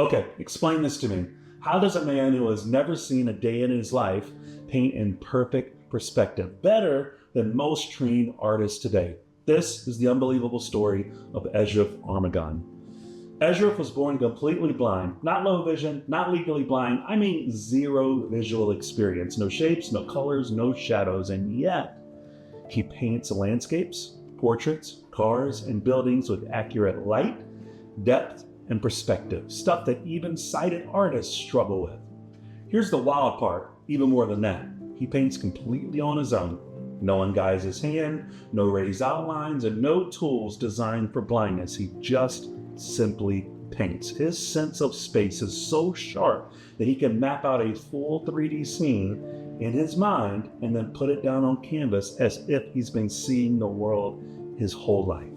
Okay, explain this to me. How does a man who has never seen a day in his life paint in perfect perspective, better than most trained artists today? This is the unbelievable story of Eshraf Armagan. Eshraf was born completely blind, not low vision, not legally blind. I mean, zero visual experience, no shapes, no colors, no shadows, and yet he paints landscapes, portraits, cars, and buildings with accurate light, depth, and perspective, stuff that even sighted artists struggle with. Here's the wild part, even more than that. He paints completely on his own. No one guides his hand, no raised outlines, and no tools designed for blindness. He just simply paints. His sense of space is so sharp that he can map out a full 3D scene in his mind and then put it down on canvas as if he's been seeing the world his whole life.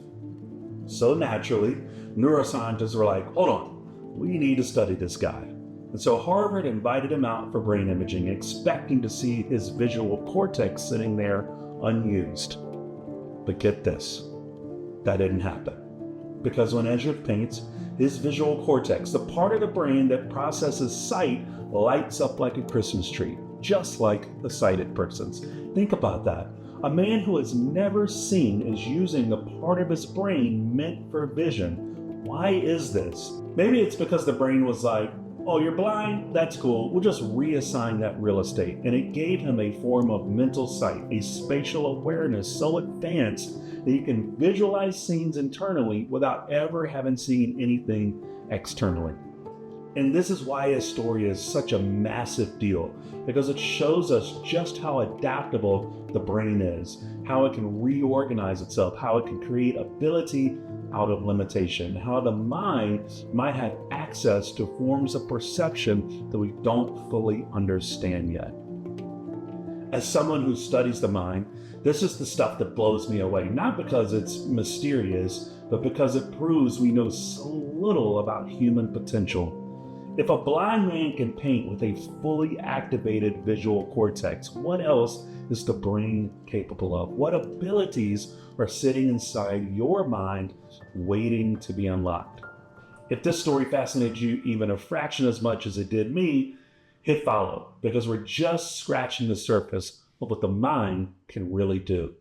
So naturally, neuroscientists were like, hold on, we need to study this guy. And so Harvard invited him out for brain imaging, expecting to see his visual cortex sitting there unused. But get this, that didn't happen. Because when Eshraf paints, his visual cortex, the part of the brain that processes sight, lights up like a Christmas tree, just like a sighted person's. Think about that. A man who has never seen is using the part of his brain meant for vision. Why is this? Maybe it's because the brain was like, oh, you're blind? That's cool. We'll just reassign that real estate. And it gave him a form of mental sight, a spatial awareness so advanced that he can visualize scenes internally without ever having seen anything externally. And this is why his story is such a massive deal, because it shows us just how adaptable the brain is, how it can reorganize itself, how it can create ability out of limitation, how the mind might have access to forms of perception that we don't fully understand yet. As someone who studies the mind, this is the stuff that blows me away, not because it's mysterious, but because it proves we know so little about human potential. If a blind man can paint with a fully activated visual cortex, what else is the brain capable of? What abilities are sitting inside your mind waiting to be unlocked? If this story fascinated you even a fraction as much as it did me, hit follow, because we're just scratching the surface of what the mind can really do.